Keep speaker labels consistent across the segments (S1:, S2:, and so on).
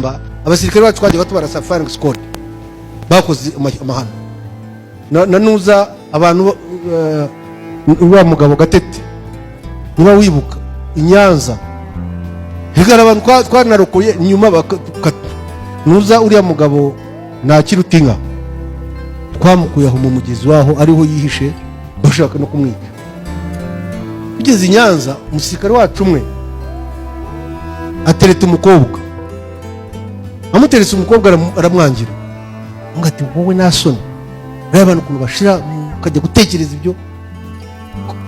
S1: rugamba abasirikare bacu twagiye batubara safari squad bakoze amahano nanuza abantu uwa mugabo Gatete niba wibuka inyanza higara abantu twanarokoye nyuma nuza uriya mugabo nakirutinga twamukuye aho mu mugezi waho ariho yihishe bashaka no kumwica bigeze inyanza umusirikare wacu umwe atereta umukobwa amuteretse umukobwa aramwangira ngati wowe nasoni reba abantu kuntu bashira kajya gutekereza ibyo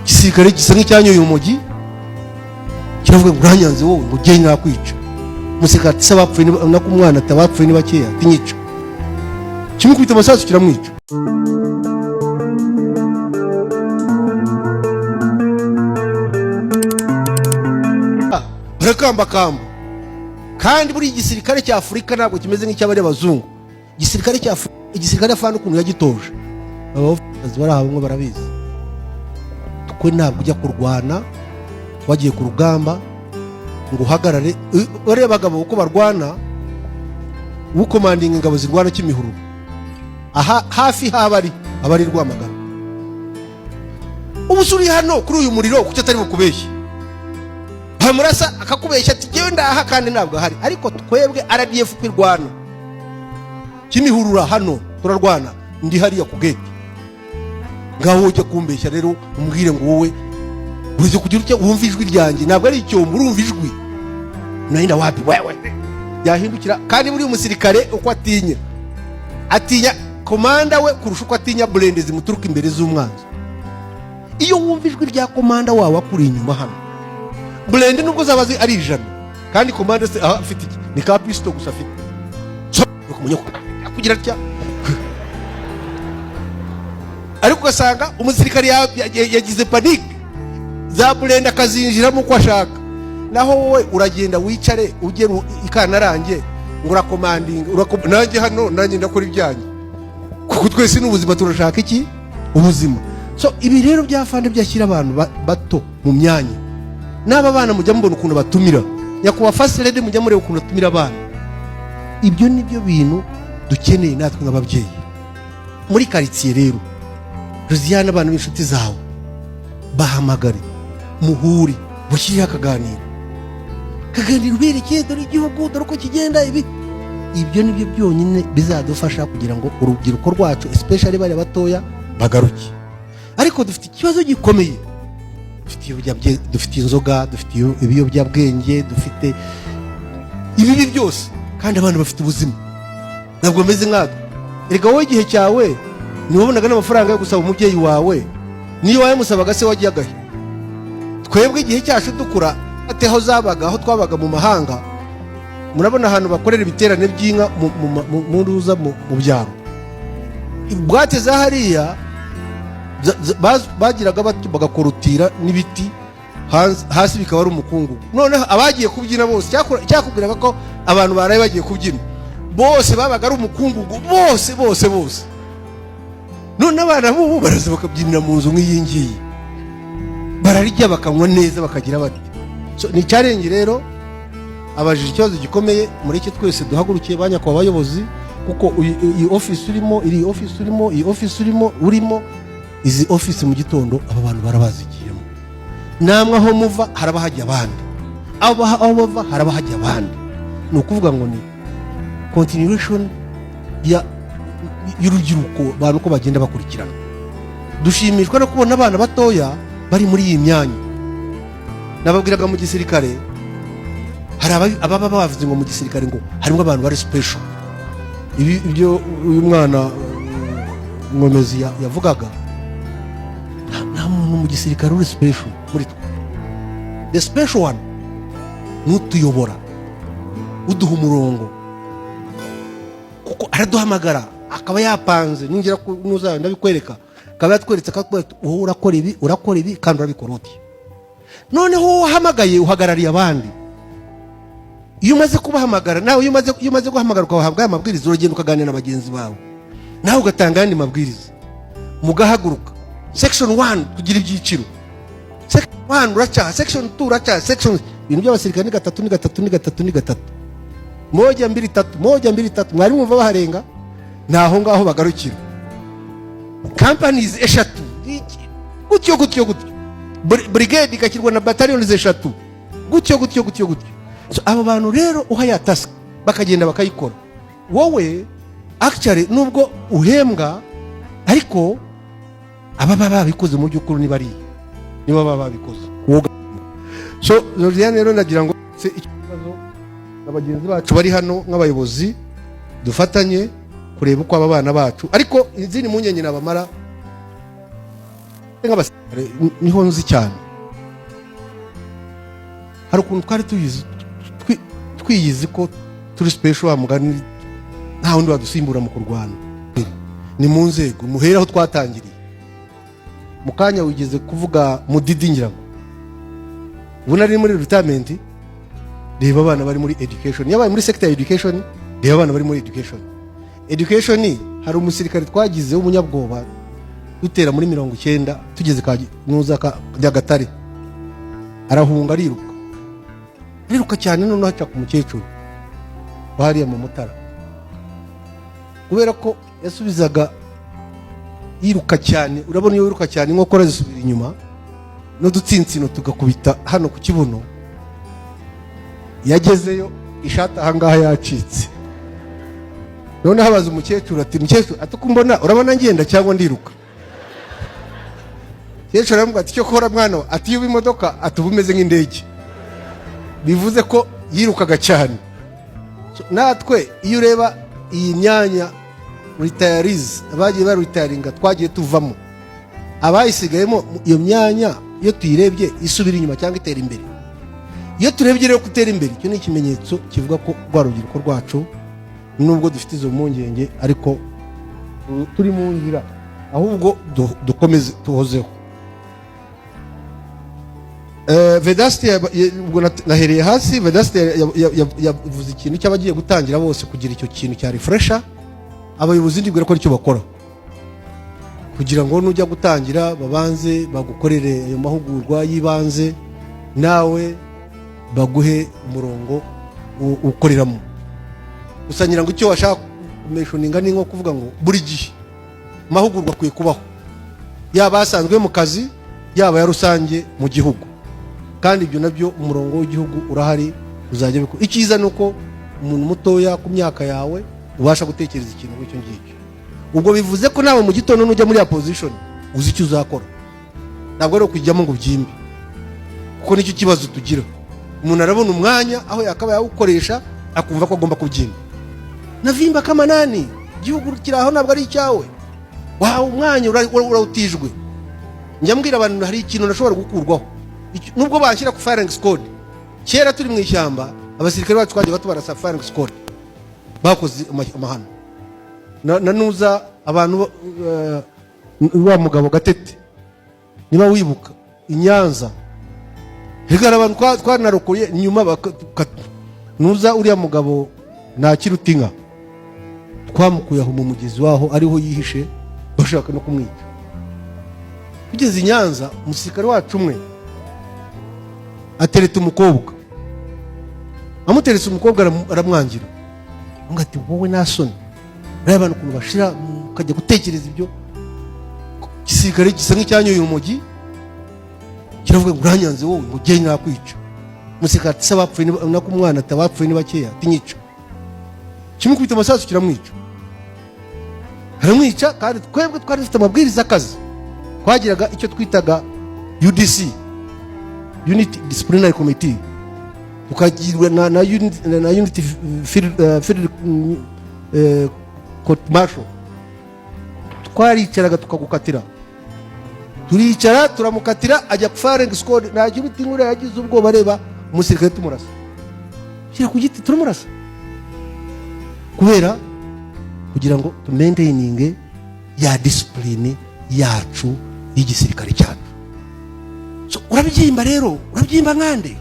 S1: gisirikare gisa nk'icyanyoye umugi kiravuga ngo uranyanze wowe ngo ugiye nakwica umusirikare ati sabapfuye nako umwana atabapfuye ni bakeya tinyica kimukubita amasasu kiramwica barakamba kandi buri igisirikare cya Afurika ntabwo kimeze nk'icy'abari abazungu igisirikare afana ukuntu yagitoje abavuzi bari aho barabizi twe ntabwo ujya kurwana wagiye ku rugamba ngo uhagarare bareba abagabo uko barwana ukomandinga ingabo zirwana Kimihururu hafi habari abari Rwamagana ubusuri hano kuri uyu muriro kuki atari bukubeshye bamurasa akakubeshya ati jewe ndaha kandi ntabwo hari ariko twebwe RDF kwirwana Kimihurura hano turarwana ndi hariya ku gate ngaho ujya kumbeshya rero umbwire ngo wowe urize kugira icyo wumva ijwi ryanjye ntabwo ari icyo urumva ijwi nahinda wapi wewe yahindukira kandi muri umusirikare uko atinya komanda we kurusha uko atinya blende zimuturuka imbere z'umwanzi iyo wumva ijwi rya komanda wawe akuri inyuma hano blende nubwo zabazi ari ijana kandi komanda se afite iki ni ka pisto gusa afite kumenya kugira atya ariko ugasanga umusirikare yagize panic za blende akazinjiramo uko ashaka naho wowe uragenda wicare ugera ikanarange ngo urakomandinga nanjye hano nanjye ndakora ibyanjye kuko twese n'ubuzima turashaka iki ubuzima so ibi rero byafande byashyira abantu bato mu myanya n'aba bana mujya mubona ukuntu batumira nyakuba first lady mujya mureba ukuntu batumira abana ibyo nibyo bintu dukeneye natwe nk'ababyeyi muri quartier rero Josiane abantu b'inshuti zawe bahamagare muhuri bushyire akaganiro uberekeye dore igihugu dore uko kigenda ibyo nibyo byonyine bizadufasha kugira ngo urubyiruko rwacu especially bari batoya bagaruke ariko dufite ikibazo gikomeye dufite inzoga dufite ibiyobyabwenge dufite ibibi byose kandi abantu bafite ubuzima ntabwo meze nk'aga erega wowe igihe cyawe niwabonaga n'amafaranga yo gusaba umubyeyi wawe niyo wayamusabaga se wagiye agahe twebwe igihe cyacu dukura aho zabaga aho twabaga mu mahanga murabona ahantu bakorera ibiterane by'inka mu ruza mu byaro bwate za hariya bagiraga bagakorutira n'ibiti hasi bikaba ari umukungu none abagiye kubyina bose cyakubwiraga ko abantu baraye bagiye kubyina bose babaga ari umukungugu bose none abana bo baraza bakabyinira mu nzu nk'iyi ngiyi bararya bakanywa neza bakagira bati ni challenge rero abajije ikibazo gikomeye muri iki twese duhagurukiye banyakwa abayobozi kuko iyi office urimo izi office mu gitondo aba bantu barabazigiyemo namwe aho muva harabahajya abandi aho bava harabahajya abandi ni ukuvuga ngo ni continuation y'urubyiruko abantu ko bagenda bakurikirana dushimishwa no kubona abana batoya bari muri iyi myanya nababwiraga mu gisirikare hari ababa bavuze ngo mu gisirikare ngo harimo abantu bari special ibyo uyu mwana Ngomezi yavugaga nta muntu mu gisirikare uri special muri twe the special one n'utuyobora uduha umurongo kuko araduhamagara akaba yapanze ningira kunuza ndabikwereka akaba yatweretse wowe urakora ibi kandi urabikora uti noneho wahamagaye uhagarariye abandi iyo umaze kubahamagara nawe iyo umaze guhamagara ukabahabwa amabwiriza uragenda ukaganira na bagenzi bawe nawe ugatanga andi mabwiriza mugahaguruka section 1 kugira ibyiciro section 1 uracha section 2 uracha section ibintu by'abasirikare ni gatatu moja mbili tatu mwari mwumva baharenga naho ngaho bagarukira. Companies eshatu gutyo brigade ikakirwa na battalions eshatu gutyo. So abo bantu rero uhaya task bakagenda bakayikora, wowe actually nubwo uhembwa ariko aba babikoze mu by'ukuri niba babikoze. So Liliane rero nagira ngo se ikibazo abagenzi bacu bari hano nk'abayobozi dufatanye kureba uko aba bana bacu, ariko izindi munyenye nabamara nk'abasirikare niho nzi cyane. Hari ukuntu twari twiyizi ko turi special wa mugani nta wundi wadusimbura mu kurwana. Ni mu nzego muhera aho twatangiriye. Mukanya wigeze kuvuga mudidingira ngo ubu nari muri retirement, reba abana bari muri education. Yabaye muri sector ya education, reba abana bari muri education. Hari umusirikare twagize w'umunyabwoba dutera muri 90 tugeze ka nuza ka Gatare, arahunga ariruka cyane, none haca ku mukecuru bari mu Mutara, kubera ko yasubizaga yiruka cyane. Urabona iyo yiruka cyane inkokora zisubira inyuma no dutsintsino tugakubita hano ku kibuno. Yagezeyo ishata ahangaha yacitse, none habaza umukecuru ati mukecuru atukumbona urabona ngenda cyangwa ndiruka? Mukecuru aramubwira ati cyo kora mwana ati yuba imodoka atubumeze nk'indege, bivuze ko yirukaga cyane. Natwe iyo ureba iyi myanya retirees abagiye baritaringa twagiye tuvamo, abayisigayemo iyo myanya iyo tuyirebye isubira inyuma cyangwa itera imbere. Iyo turebye rero kutera imbere, icyo ni ikimenyetso kivuga ko rwa rubyiruko rwacu nubwo dufite izo mpungenge ariko turi mu nzira, ahubwo dukomeze tuhozeho. Vedaste ubwo nahereye hasi. Vedaste yavuze ikintu cy'abagiye gutangira bose kugira icyo kintu cya refresher. Abayobozi ndibwira ko icyo bakora kugira ngo nujya gutangira babanze bagukorere ayo mahugurwa yibanze, nawe baguhe umurongo ukoreramo. Usanyira ngo icyo washaka mentioninga ni nko kuvuga ngo buri gihe mahugurwa kwiye kubaho, yaba asanzwe mu kazi yaba ya rusange mu gihugu, kandi ibyo nabyo umurongo w'igihugu urahari uzajya biko. Ikiza nuko umuntu mutoya ku myaka yawe ubasha gutekereza ikintu nk'icyo ngicyo. Ubwo bivuze ko nawe mu gitondo nujya muri ya position uzi icyo uzakora, ntabwo ari kujyamo ngo byimbe, kuko nicyo kibazo tugira. Umuntu arabona umwanya aho yakaba yawukoresha akumva ko agomba kubyimba. Navimba kama nani igihugu kiraho ntabwo ari icyawe, wawe umwanya urawutijwe. Njya mbwira abantu hari ikintu nashobora gukurwaho, nubwo banshyira ku firing squad. Kera turi mu ishyamba abasirikare bacu twagiye batubarasa firing squad, bakoze amahano. Nanuza abantu wa mugabo Gatete niba wibuka Inyanza, higara abantu twanarokoye nyuma nuza uriya mugabo Nakirutinga twamukuyaho mu mugezi waho ariho yihishe bashaka no kumwica. Tugeze Inyanza umusirikare wacu umwe atereta umukobwa, amuteretse umukobwa aramwangira, ngati wowe nasoni reba abantu kuntu bashira kajya gutekereza ibyo. Gisirikare gisa nk'icyanyoye umugi kiravuga ngo uranyanze wowe ngo gye nakwica. Umusirikare ati sabapfuye nako umwana atabapfuye ni bakeya tinyica, kimukubita amasasu kiramwica, haramwica. Kandi twebwe twari dufite amabwiriza akazi, twagiraga icyo twitaga UDC, Unit Disciplinary Committee, tukagirwa na unity field court martial. Twaricaraga tukagukatira, turicara turamukatira ajya ku firing squad. Nagira uti nkure yagize ubwoba, reba umusirikare tumurasa, kira ku giti turumurasa, kubera kugira ngo tu maintaining ya discipline yacu y'igisirikare cyacu. So urabyimba rero, urabyimba nkande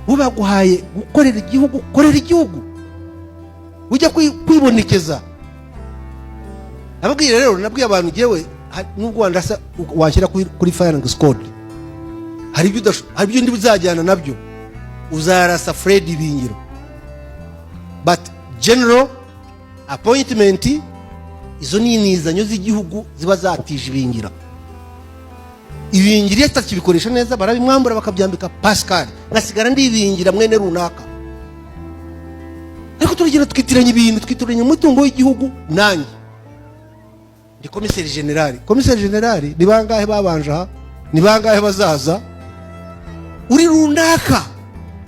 S1: ubaguhaye gukorera igihugu, korera igihugu, ujya kwibonekeza. Ababwira rero, nabwiye abantu jewe nubwo wandasa washyira kuri firing squad, hari ibyo ndi bizajyana nabyo, uzarasa Fred Bingiro but general appointment izo ni inizanyo z'igihugu ziba zatije ibingira. Ibingira atakibikoresha neza barabimwambura bakabyambika Pascal ngasigara ndibingira mwene runaka. Ariko turigera twitiranya ibintu, twitiranya umutungo w'igihugu nanjye ndi komiseri generali. Komiseri generali ni bangahe babanje aha, ni bangahe bazaza, uri runaka.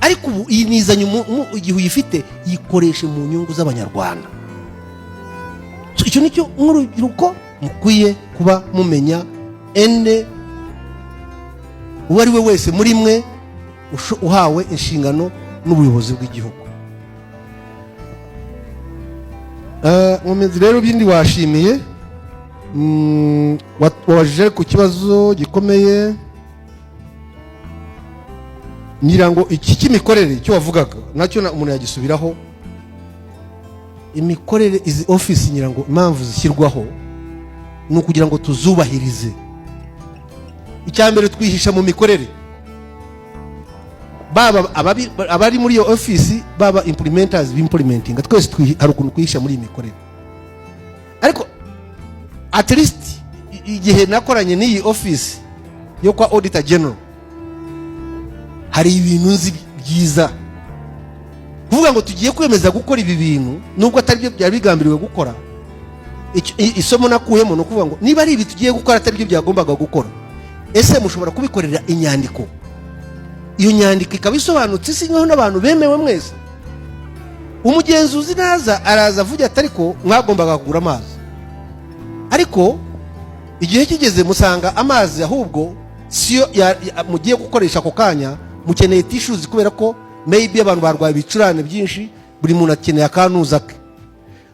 S1: Ariko ubu iyi nizanyo igihe uyifite yikoreshe mu nyungu z'abanyarwanda. Icyo nicyo nk'urubyiruko mukwiye kuba mumenya. Ene uwo ari we wese muri mwe uhawe inshingano n'ubuyobozi bw'igihugu. Nkomezi rero bindi washimiye wabajije ku kibazo gikomeye ngira ngo iki cy'imikorere cyo wavugaga nacyo umuntu yagisubiraho. Imikorere izi office ngira ngo impamvu zishyirwaho ni ukugira ngo tuzubahirize. Icyambere twihisha mu mikorere, baba abari muri iyo office baba implementers b'implementinga, twese hari ukuntu kwihisha muri iyi mikorere. Ariko at least igihe nakoranye n'iyi office yo kwa auditor general hari ibintu nzi byiza kuvuga ngo tugiye kwemeza gukora ibi bintu nubwo atari byo byari bigambiriwe gukora. Isomo nakuyemo no kuvuga ngo niba ari ibi tugiye gukora atari byo byagombaga gukora, ese mushobora kubikorera inyandiko. Iyo nyandiko ikabisobanutse sinyeho n'abantu bemewe mwese. Umugenzuzi naza araza avuga ati ariko mwagombaga kugura amazi, ariko igihe kigeze musanga amazi ahubwo siyo mugiye gukoresha ako kanya, mukeneye tissues kubera ko maybe abantu barwaye ibicurane byinshi, buri muntu akeneye akanuza ke.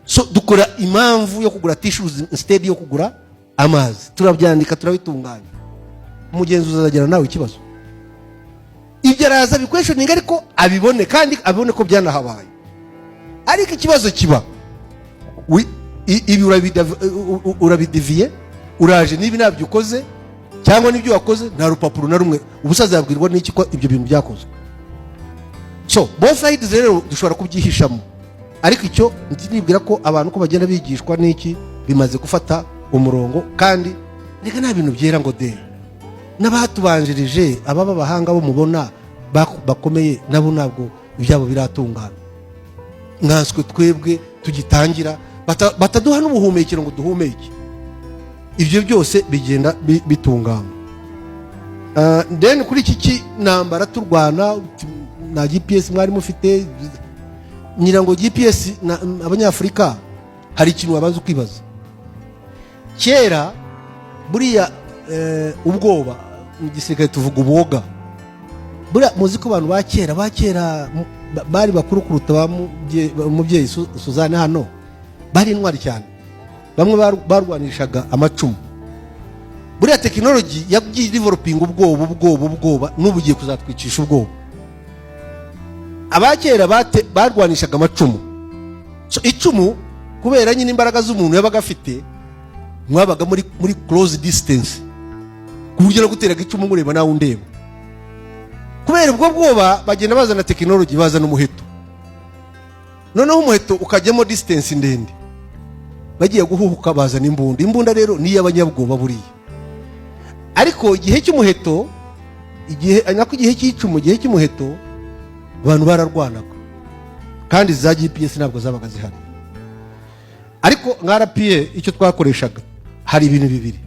S1: So dukora impamvu yo kugura tissues instead yo kugura amazi, turabyandika turabitunganya. Umugenzuzi azagera nawe ikibazo, ibyo araza bikweshoninga ariko abibone kandi abibone ko byanahabaye. Ariko ikibazo kiba ibi urabidiviye, uraje nibi nabyo ukoze cyangwa nibyo wakoze nta rupapuro na rumwe, ubusaza yabwirwa n'iki ko ibyo bintu byakozwe. So both sides rero dushobora kubyihishamo, ariko icyo nibwira ko abantu ko bagenda bigishwa n'iki bimaze gufata umurongo. Kandi reka nta bintu byera ngo de n'abatubanjirije ababa bahanga bo mubona bakomeye nabo ntabwo ibyabo biratungana. Nkanswe twebwe tugitangira bataduha n'ubuhumekero ngo duhumeke, ibyo byose bigenda bitungana. Then kuri iki nambara turwana na GPS mwari mufite, nyira ngo GPS abanyafrika hari ikintu wabanza kwibaza. Kera buriya ubwoba mu gisirikare tuvuga uboga, buriya muzi ko abantu bakera bari bakuru kuruta umubyeyi Suzanne hano bari intwari cyane. Bamwe barwanishaga amacumu. Buriya technology yagiye developing ubwoba n'ubu giye kuzatwicisha ubwoba. Abakera barwanishaga amacumu. So icumu kubera nyine imbaraga z'umuntu yabaga afite, mwabaga muri close distance kuburyo no guteraga icumu mureba nawe undeba. Kubera ubwo bwoba bagenda bazana technology, bazana umuheto. Noneho umuheto ukajyamo distance ndende, bagiye guhuhuka bazana imbunda. Imbunda rero ni y'abanyabwoba buriya. Ariko igihe cy'umuheto, igihe cy'icumu, igihe cy'umuheto abantu bararwanaga kandi za GPS ntabwo zabaga zihari. Ariko nka RPA icyo twakoreshaga hari ibintu bibiri.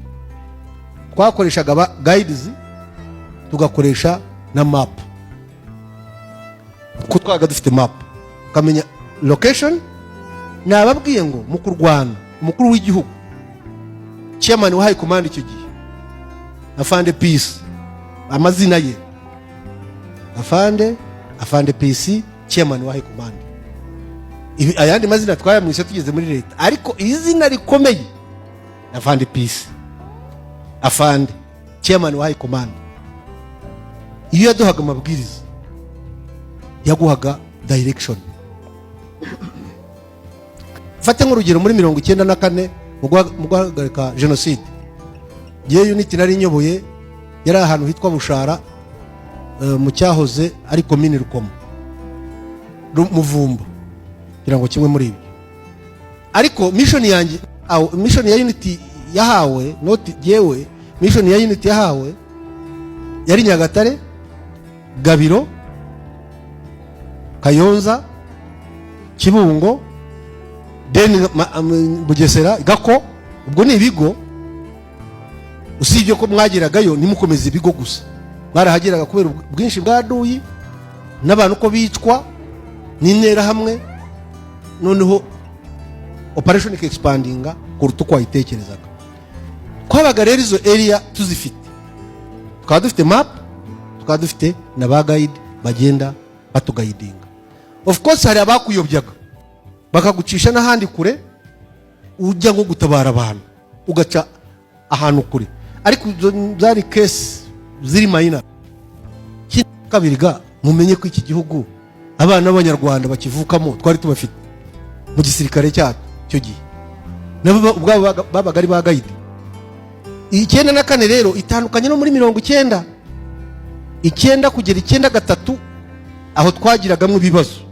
S1: Twakoreshaga guides, tugakoresha na map. Ko twaga dufite map ukamenya location. Nababwiye ngo mu kurwana umukuru w'igihugu chairman wa high command icyo gihe Afande Peace, amazina ye Afande Peace, chairman wa high command. Ayandi mazina twayamwise tugeze muri leta, ariko izina rikomeye Afande Peace, Afande chairman wa high command. Iyo yaduhaga amabwiriza yaguhaga direction. Fate nk'urugero muri 1994 mu guhagarika genocide, ye unit nari nyoboye yari ahantu hitwa Bushara mu cyahoze ari komine Rukomo Muvumba. kugira ngo kimwe muri ibyo. Ariko mission yanjye, mission ya Unity yahawe, not yewe, mission ya Unity yahawe yari Nyagatare, Gabiro, Kayonza, Kibungo, Bugesera, Gako. Ubwo ni ibigo, usibye ko mwagiragayo nimukomeza ibigo gusa, barahageraga kubera ubwinshi bwaduyi n'abantu ko bicwa n'intera hamwe, noneho operation expandinga kuruta uko wayitekerezaga. Kwabaga rero izo area tuzifite, tukaba dufite map, tukaba dufite na ba guide bagenda batugayidinga. Of course hari abakuyobyaga bakagucisha n'ahandi kure, ujya ngo gutabara abantu ugaca ahantu kure, ariko zari case ziri minor. Kabiriga mumenye ko iki gihugu abana b'Abanyarwanda bakivukamo twari tubafite mu gisirikare cyacu cyo gihe, nabo ubwabo babaga ari ba guide. 94 rero itandukanye no muri 90, 9 kugera 93 aho twagiragamwe ibibazo.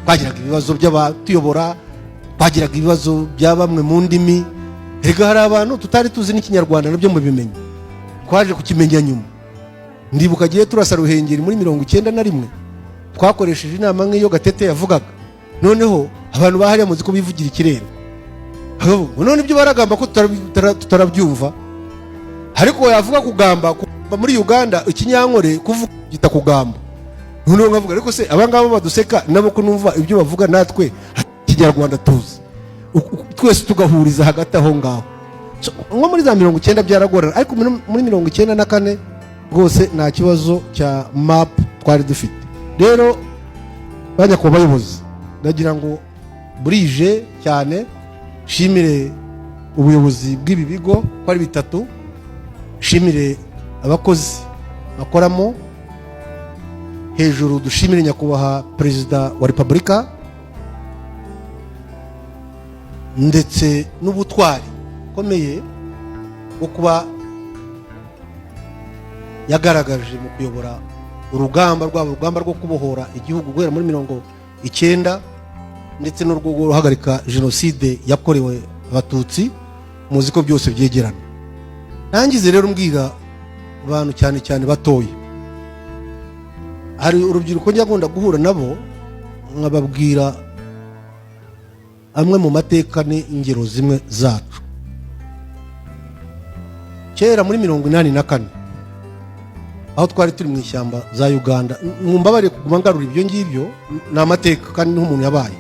S1: Twagiraga ibibazo by'abatuyobora, twagiraga ibibazo bya bamwe mu ndimi. Erega hari abantu tutari tuzi n'ikinyarwanda nabyo mu bimenye, twaje kukimenya nyuma. Ndibuka giye turasa Ruhengeri muri 91, twakoresheje inama nk'iyo Gatete yavugaga, noneho abantu bahari muzi ko bivugira ikirere. None ibyo baragamba ko tutarabyumva, ariko yavuga kugamba muri Uganda ikinyankore kuvuga gita kugamba. Noneho ngavuga ariko se abangabo baduseka nabo ko numva ibyo bavuga natwe Kinyarwanda tuzi, twese tugahuriza hagati aho ngaho. Nko muri za 90 byaragorana, ariko muri 94 rwose nta kibazo cya map twari dufite. Rero banyako bayobozi, ndagira ngo burije cyane shimire ubuyobozi bw'ibi bigo ko ari bitatu, shimire abakozi bakoramo, hejuru dushimire nyakubahwa Perezida wa Repubulika, ndetse n'ubutwari komeye bwo kuba yagaragaje mu kuyobora urugamba rwo kubohora igihugu guhera muri 90, ndetse n'urwo guhagarika jenoside yakorewe abatutsi. Muzi ko byose byegerana. Nangize rero mbwira abantu cyane cyane batoye, hari urubyiruko njya gunda guhura nabo, nkababwira amwe mu mateka n'ingero zimwe zacu. Kera muri 84 aho twari turi mu ishyamba za Uganda, mwumbabare kuguma ngarura ibyo ngibyo na amateka kandi n'umuntu yabaye.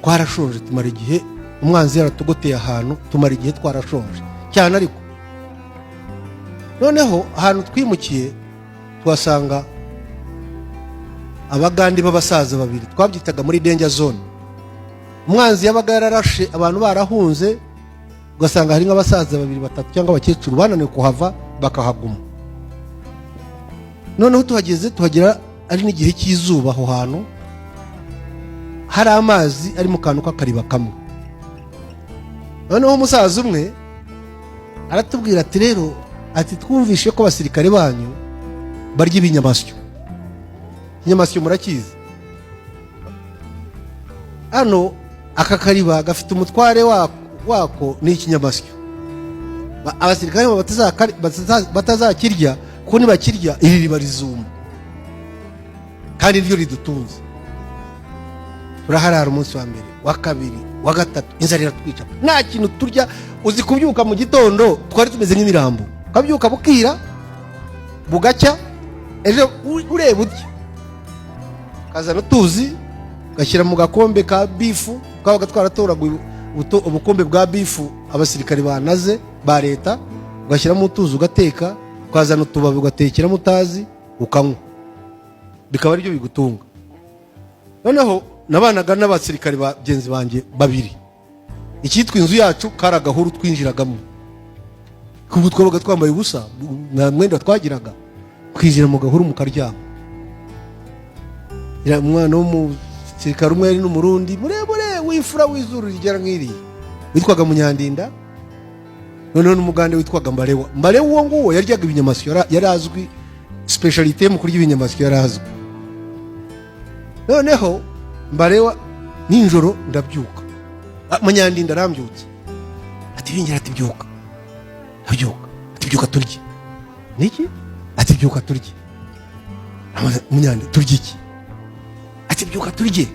S1: Twarashonje tumara igihe, umwanzi yaratugoteye ahantu tumara igihe twarashonje cyane. Ariko noneho ahantu twimukiye twasanga abagandi b'abasaza babiri, twabyitaga muri danger zone. Umwanzi yabaga yararashe abantu barahunze, ugasanga hari nk'abasaza babiri batatu cyangwa abakecuru bananiwe kuhava bakahaguma. Noneho tuhagera ari n'igihe cy'izuba, aho hantu hari amazi ari mu kantu k'akariba kamwe. Noneho umusaza umwe aratubwira ati rero, ati twumvishe ko abasirikare banyu barya ibinyamasyo. Inyamasyo murakizi? Hano aka kariba gafite umutware wako ni ikinyamasyo. Abasirikare batazakirya kuko nibakirya iri riba rizuma, kandi ryo ridutunze. Turaharara umunsi wa mbere, wa kabiri, wa gatatu, inzara iratwica, nta kintu turya. Uzi kubyuka mu gitondo twari tumeze nk'imirambo, ukabyuka bukira bugacya, ejo ureba utya kazana utuzi gashyira mu gakombe ka bifu, twabaga twaratoraguye ubukombe bwa bifu abasirikare banaze ba leta, ugashyiramo utuzi ugateka, ukazana utubabi ugatekeramo utazi ukanywa, bikaba aribyo bigutunga. Noneho nabanaga n'abasirikare bagenzi banjye babiri, icyitwa inzu yacu kari agahuru twinjiragamo, kuko twabaga twambaye ubusa, nta mwenda twagiraga, twinjira mu gahuru mukaryama. Umwana w'umusirikare umwe yari n'umurundi murebure w'ifura w'izuru rigera nk'iriya, witwaga Munyandinda. Noneho n'umugande witwaga Mbarewa. Mbarewa uwo nguwo yaryaga ibinyamasyo, yari azwi, specialite mu kurya ibinyamasyo yari azwi. noneho mbarewa ninjoro ndabyuka, Munyandinda arambyutse ati bingira ati byuka, ati byuka turye. Niki? Ati byuka turye. Munyandinda turye iki? Ati byuka turye.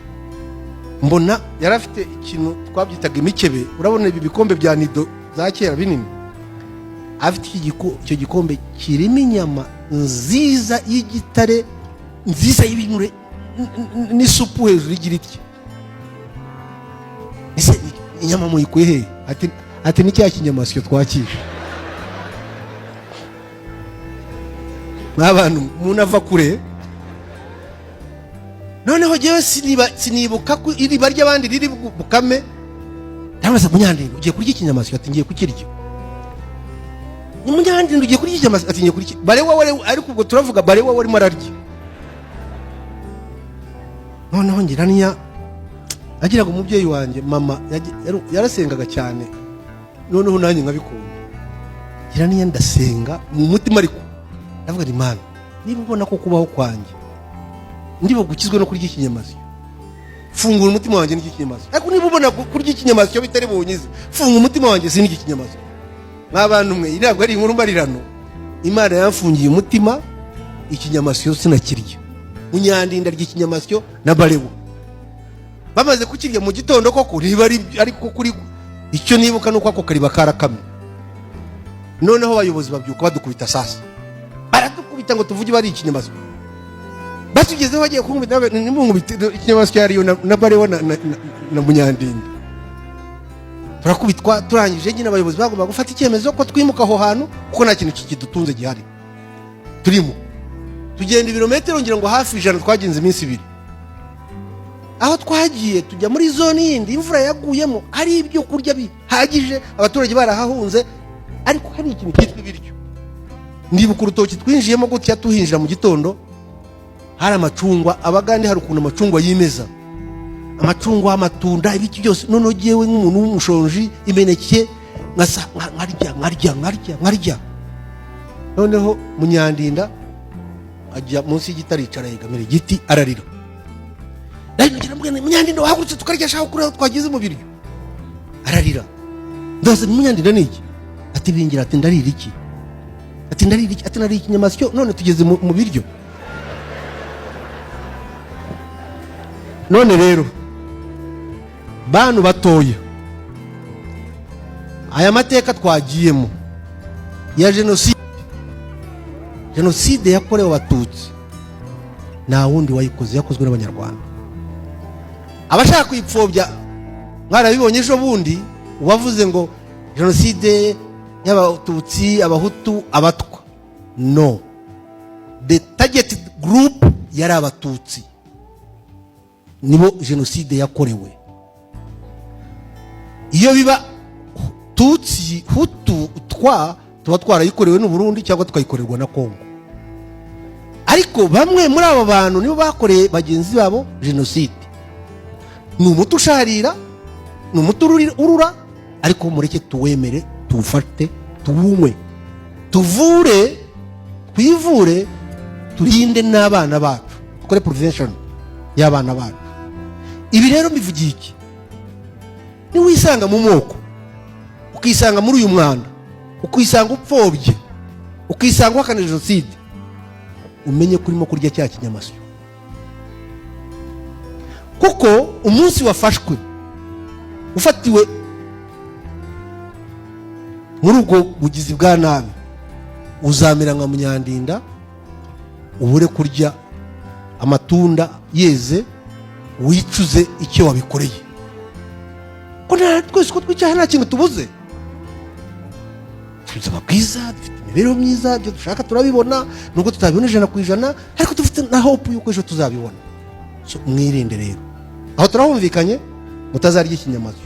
S1: Mbona yarafite ikintu twabyitaga imikebe, urabona ibi bikombe bya nido za kera binini, afite icyo gikombe kirimo inyama nziza y'igitare nziza y'ibinure n'isupu hejuru y'igiriti. Ese inyama muyikuye he? Ati ni cya kinyamasyo twakisha. N'abantu munava kure. Noneho jewe sinibuka ko iriba ry'abandi riri bukame. Ndamasa Munyandinda ugiye kurya ikinyamasyo? Ati ngiye kukirya. Ni Munyandinda ugiye kurya ikinyamasyo? Ati ngiye kurya. Barewa wari ariko ubwo turavuga barewa wari mararya. Noneho ngiraniya agiraga umubyeyi wanjye mama yarasengaga cyane, noneho nanjye nkabikunda. Ngiraniya ndasenga mu mutima, ariko ndavuga ni Mana, niba ubona ko kubaho kwanjye ndibo gukizwe no kurya ikinyamasyo, fungura umutima wanjye n'iki kinyamasyo. Ariko niba ubona kurya ikinyamasyo bitari bunyize, funga umutima wanjye siniki kinyamasyo. Nk'abantu mwe ntabwo ari inkuru mbarirano, Imana yamfungiye umutima, ikinyamasyo sinakirya. Munyandinda ry'ikinyamasyo na barewa bamaze kukirya mu gitondo, koko riba ariko kuri icyo nibuka nuko ako kariba karakamye. Noneho abayobozi babyuka badukubita sasa, baradukubita ngo tuvuge bari ikinyamasyo. Batugezeho bagiye kunkubita, nimunkubita ikinyamasyo yariyo na barewa na Munyandinda. Turakubitwa, turangije nyine abayobozi bagomba gufata icyemezo ko twimuka aho hantu kuko nta kintu kidutunze gihari. Turimo tugenda ibirometero ngira ngo hafi 100, twagenze iminsi 2. Aho twagiye tujya muri zone yindi, imvura yaguyemo, hari ibyo kurya bihagije, abaturage barahahunze, ariko hari ikintu cyitwa ibiryo. Ndibuka urutoki twinjiyemo gutya tuhinjira mu gitondo, hari amacungwa, abagande hari ukuntu amacungwa yimeza, amacungwa, amatunda, ibiki byose. Noneho jewe nk'umuntu w'umushonji, imeneke nkarya. Noneho Munyandinda ajya munsi y'igitari, yicara yegamira igiti ararira. Ndagira mbwene Munyandinda wahagurutse tukarya shaho kuri twagize mu biryo. Ararira. Ndose Munyandinda niki? Ati bingira ati ndarira iki? Ati ndarira iki? Ati nari ikinyamasyo, none tugeze mu biryo. None rero bantu batoye, aya mateka twagiyemo ya jenoside yakorewe Abatutsi, nta wundi wayikoze, yakozwe n'Abanyarwanda. Abashaka kuyipfobya mwarabibonye ejo bundi, uwavuze ngo jenoside y'Abatutsi, Abahutu, Abatwa. No, the targeted group yari Abatutsi, nibo jenoside yakorewe. Iyo biba Tutsi, Hutu, Twa, tuba twarayikorewe n'u Burundi cyangwa tukayikorerwa na Kongo. Ariko bamwe muri abo bantu nibo bakoreye bagenzi babo jenoside. Ni umuti usharira, ni umuti urura, ariko mureke tuwemere, tuwufate, tuwunywe, tuvure, twivure, turinde n'abana bacu, dukore prevention y'abana bacu. Ibi rero mbivugiye iki? Ni wisanga mu moko, ukisanga muri uyu mwanda, ukisanga upfobye, ukisanga wakana jenoside, umenye kurimo kurya cya kinyamasyo. Kuko umunsi wafashwe ufatiwe muri ubwo bugizi bwa nabi, uzamera nka Munyandinda, ubure kurya amatunda yeze, wicuze icyo wabikoreye. Ko twese ko twicaye nta kintu tubuze, tuzaba bwiza, dufite imibereho myiza, ibyo dushaka turabibona, nubwo tutabibona 100%, ariko dufite na hope yuko ejo tuzabibona. So mwirinde rero, aho turahumvikanye, mutazarya ikinyamasyo.